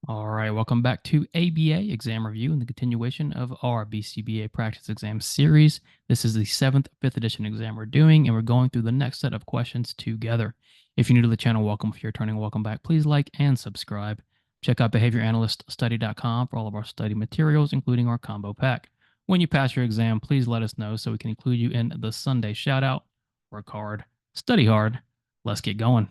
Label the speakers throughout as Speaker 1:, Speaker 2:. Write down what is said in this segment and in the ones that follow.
Speaker 1: All right, welcome back to ABA exam review and the continuation of our BCBA Practice Exam series. This is the seventh, fifth edition exam we're doing, and we're going through the next set of questions together. If you're new to the channel, welcome. If you're returning, welcome back. Please like and subscribe. Check out behavioranalyststudy.com for all of our study materials, including our combo pack. When you pass your exam, please let us know so we can include you in the Sunday shout out. Work hard, study hard. Let's get going.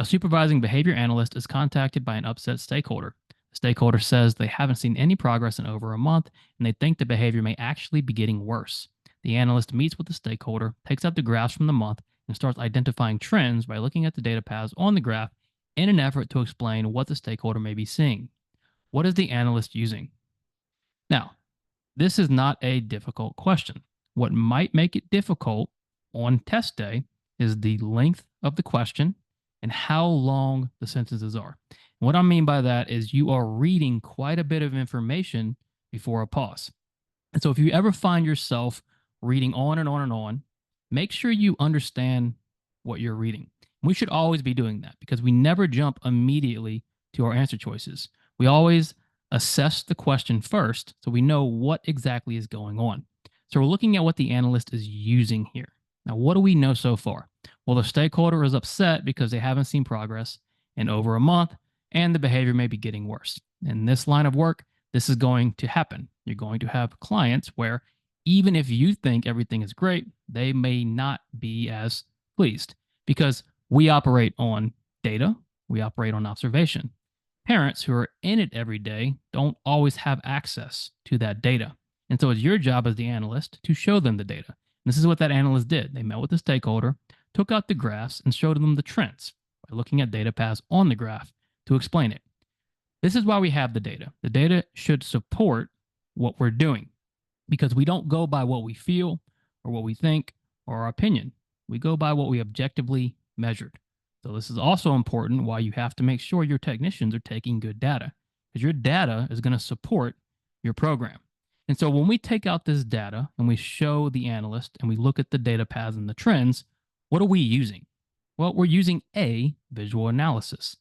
Speaker 1: A supervising behavior analyst is contacted by an upset stakeholder. The stakeholder says they haven't seen any progress in over a month and they think the behavior may actually be getting worse. The analyst meets with the stakeholder, takes out the graphs from the month, and starts identifying trends by looking at the data paths on the graph in an effort to explain what the stakeholder may be seeing. What is the analyst using? Now, this is not a difficult question. What might make it difficult on test day is the length of the question and how long the sentences are. And what I mean by that is you are reading quite a bit of information before a pause. And so if you ever find yourself reading on and on and on, make sure you understand what you're reading. We should always be doing that because we never jump immediately to our answer choices. We always assess the question first so we know what exactly is going on. So we're looking at what the analyst is using here. Now, what do we know so far? Well, the stakeholder is upset because they haven't seen progress in over a month and the behavior may be getting worse. In this line of work, this is going to happen. You're going to have clients where even if you think everything is great, they may not be as pleased because we operate on data, we operate on observation. Parents who are in it every day don't always have access to that data. And so it's your job as the analyst to show them the data. And this is what that analyst did. They met with the stakeholder, took out the graphs, and showed them the trends by looking at data paths on the graph to explain it. This is why we have the data. The data should support what we're doing because we don't go by what we feel or what we think or our opinion. We go by what we objectively measured. So this is also important why you have to make sure your technicians are taking good data because your data is going to support your program. And so when we take out this data and we show the analyst and we look at the data paths and the trends, what are we using? Well, we're using a visual analysis.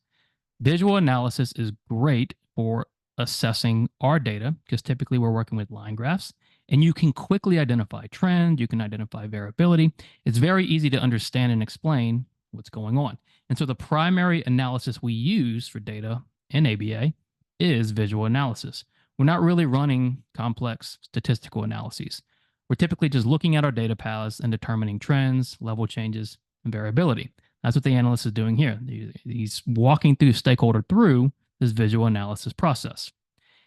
Speaker 1: Visual analysis is great for assessing our data because typically we're working with line graphs and you can quickly identify trend, you can identify variability. It's very easy to understand and explain what's going on. And so the primary analysis we use for data in ABA is visual analysis. We're not really running complex statistical analyses. We're typically just looking at our data paths and determining trends, level changes, and variability. That's what the analyst is doing here. He's walking through stakeholder through this visual analysis process.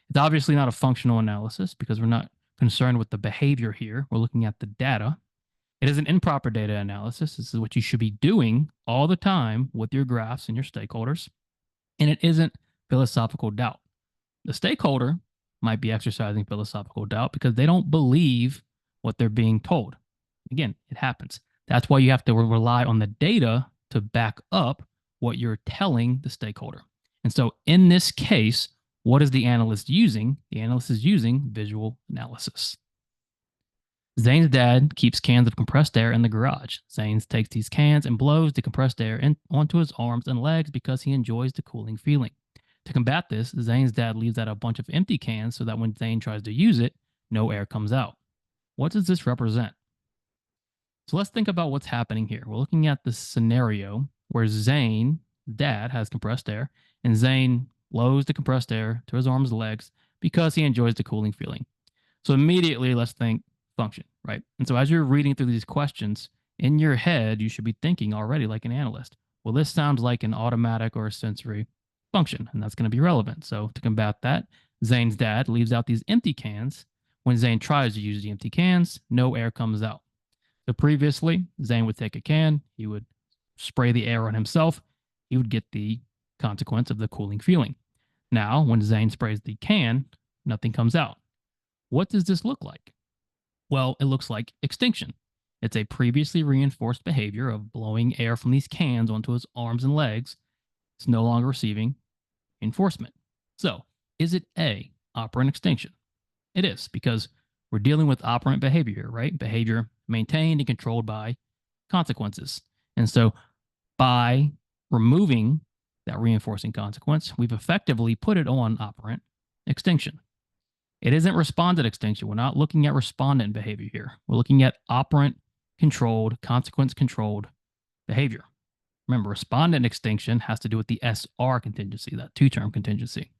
Speaker 1: It's obviously not a functional analysis because we're not concerned with the behavior here. We're looking at the data. It is an improper data analysis. This is what you should be doing all the time with your graphs and your stakeholders. And it isn't philosophical doubt. The stakeholder might be exercising philosophical doubt because they don't believe what they're being told. Again, it happens. That's why you have to rely on the data to back up what you're telling the stakeholder. And so in this case, what is the analyst using? The analyst is using visual analysis. Zane's dad keeps cans of compressed air in the garage. Zane takes these cans and blows the compressed air onto his arms and legs because he enjoys the cooling feeling. To combat this, Zane's dad leaves out a bunch of empty cans so that when Zane tries to use it, no air comes out. What does this represent? So let's think about what's happening here. We're looking at this scenario where Zane, dad, has compressed air, and Zane blows the compressed air to his arms and legs because he enjoys the cooling feeling. So immediately, let's think function, right? And so as you're reading through these questions, in your head, you should be thinking already like an analyst. Well, this sounds like an automatic or a sensory function, and that's going to be relevant. So to combat that, Zane's dad leaves out these empty cans. When Zane tries to use the empty cans, no air comes out. So previously, Zane would take a can, he would spray the air on himself, he would get the consequence of the cooling feeling. Now, when Zane sprays the can, nothing comes out. What does this look like? Well, it looks like extinction. It's a previously reinforced behavior of blowing air from these cans onto his arms and legs. It's no longer receiving reinforcement. So, is it A, operant extinction? It is, because we're dealing with operant behavior, right? Behavior maintained and controlled by consequences. And so by removing that reinforcing consequence, we've effectively put it on operant extinction. It isn't respondent extinction. We're not looking at respondent behavior here. We're looking at operant controlled, consequence controlled behavior. Remember, respondent extinction has to do with the SR contingency, that two-term contingency.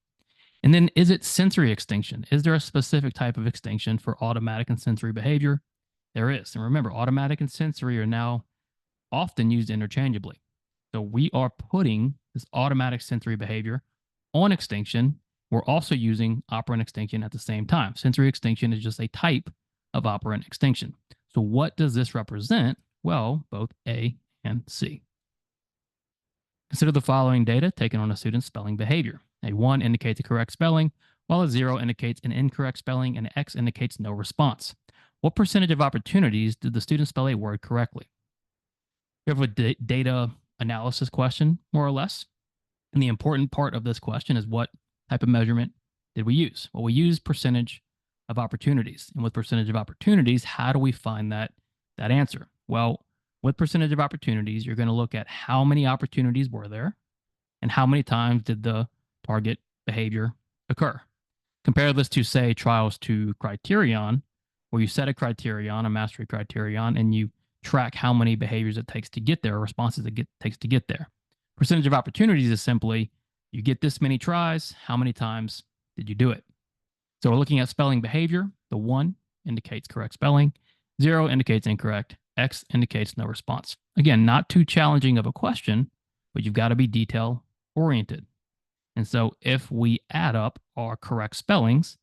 Speaker 1: And then is it sensory extinction? Is there a specific type of extinction for automatic and sensory behavior? There is. And remember, automatic and sensory are now often used interchangeably. So we are putting this automatic sensory behavior on extinction. We're also using operant extinction at the same time. Sensory extinction is just a type of operant extinction. So what does this represent? Well, both A and C. Consider the following data taken on a student's spelling behavior. A 1 indicates a correct spelling, while a 0 indicates an incorrect spelling, and X indicates no response. What percentage of opportunities did the student spell a word correctly? We have a data analysis question, more or less. And the important part of this question is what type of measurement did we use? Well, we use percentage of opportunities. And with percentage of opportunities, how do we find that answer? Well, with percentage of opportunities, you're going to look at how many opportunities were there and how many times did the target behavior occur. Compare this to, say, trials to criterion, where you set a criterion, a mastery criterion, and you track how many behaviors it takes to get there, or responses it takes to get there. Percentage of opportunities is simply you get this many tries, how many times did you do it? So we're looking at spelling behavior. The 1 indicates correct spelling, 0 indicates incorrect, X indicates no response. Again, not too challenging of a question, but you've got to be detail oriented. And so if we add up our correct spellings,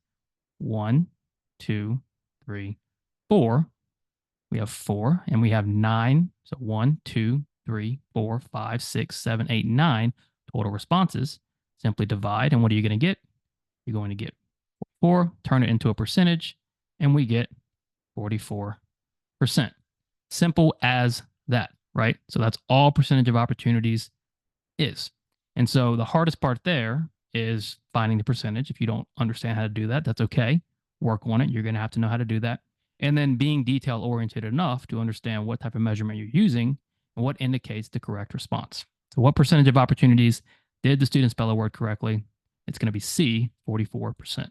Speaker 1: 1, 2, 3, 4, we have 4, and we have 9. So 1, 2, 3, 4, 5, 6, 7, 8, 9 total responses. Simply divide, and what are you going to get? You're going to get 4, turn it into a percentage, and we get 44%. Simple as that, right? So that's all percentage of opportunities is. And so the hardest part there is finding the percentage. If you don't understand how to do that, that's okay. Work on it. You're going to have to know how to do that. And then being detail oriented enough to understand what type of measurement you're using and what indicates the correct response. So what percentage of opportunities did the student spell a word correctly? It's going to be C, 44%.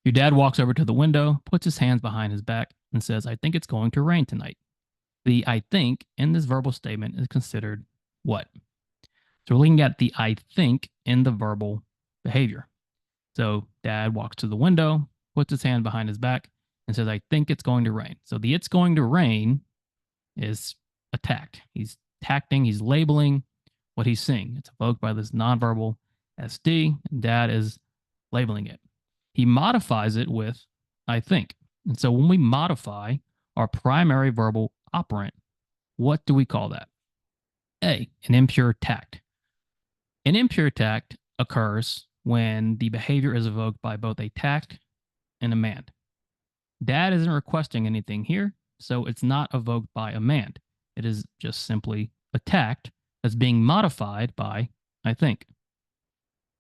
Speaker 1: Your dad walks over to the window, puts his hands behind his back, and says, I think it's going to rain tonight. The I think in this verbal statement is considered what? So we're looking at the I think in the verbal behavior. So dad walks to the window, puts his hand behind his back, and says, I think it's going to rain. So the it's going to rain is attacked. He's tacting, he's labeling what he's seeing. It's evoked by this nonverbal SD, and dad is labeling it. He modifies it with I think. And so when we modify our primary verbal operant, what do we call that? A, an impure tact. An impure tact occurs when the behavior is evoked by both a tact and a mand. Dad isn't requesting anything here, so it's not evoked by a mand. It is just simply a tact that's being modified by I think.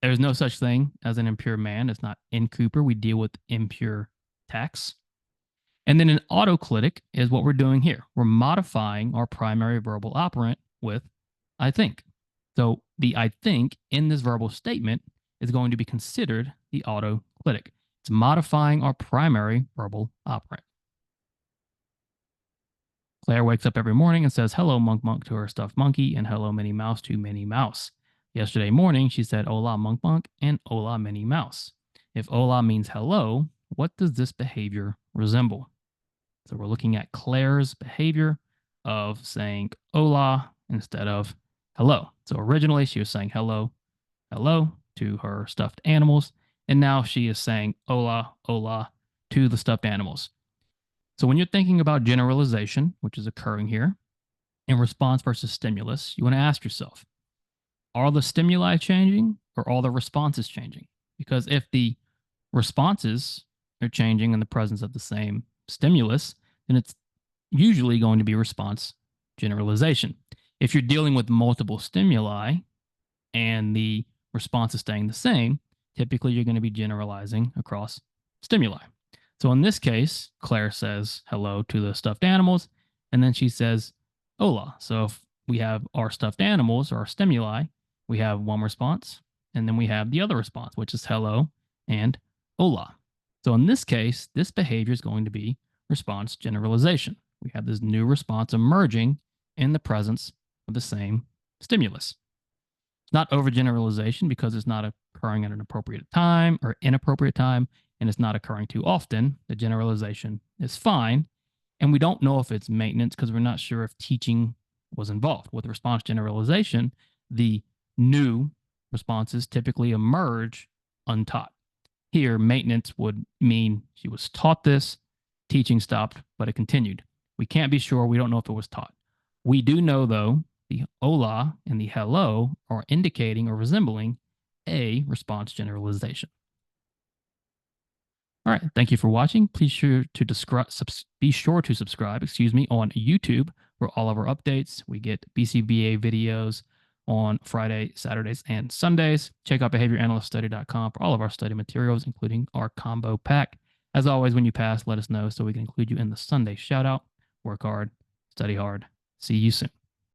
Speaker 1: There's no such thing as an impure mand. It's not in Cooper. We deal with impure tacts. And then an autoclitic is what we're doing here. We're modifying our primary verbal operant with I think. So the I think in this verbal statement is going to be considered the autoclitic. It's modifying our primary verbal operant. Claire wakes up every morning and says, hello, Monk Monk to her stuffed monkey, and hello, Minnie Mouse to Minnie Mouse. Yesterday morning, she said, hola, Monk Monk, and hola, Minnie Mouse. If hola means hello, what does this behavior resemble? So we're looking at Claire's behavior of saying hola instead of hello. So originally she was saying hello, hello to her stuffed animals. And now she is saying hola, hola to the stuffed animals. So when you're thinking about generalization, which is occurring here, in response versus stimulus, you want to ask yourself, are the stimuli changing or are the responses changing? Because if the responses are changing in the presence of the same stimulus, then it's usually going to be response generalization. If you're dealing with multiple stimuli and the response is staying the same, typically you're going to be generalizing across stimuli. So in this case, Claire says hello to the stuffed animals, and then she says hola. So if we have our stuffed animals or our stimuli, we have one response, and then we have the other response, which is hello and hola. So in this case, this behavior is going to be response generalization. We have this new response emerging in the presence of the same stimulus. It's not overgeneralization because it's not occurring at an appropriate time or inappropriate time, and it's not occurring too often. The generalization is fine. And we don't know if it's maintenance because we're not sure if teaching was involved. With response generalization, the new responses typically emerge untaught. Here, maintenance would mean she was taught this, teaching stopped, but it continued. We can't be sure. We don't know if it was taught. We do know, though, the hola and the hello are indicating or resembling a response generalization. All right. Thank you for watching. Please be sure to subscribe, on YouTube for all of our updates. We get BCBA videos on Friday, Saturdays, and Sundays. Check out behavioranalyststudy.com for all of our study materials, including our combo pack. As always, when you pass, let us know so we can include you in the Sunday shout out. Work hard, study hard. See you soon.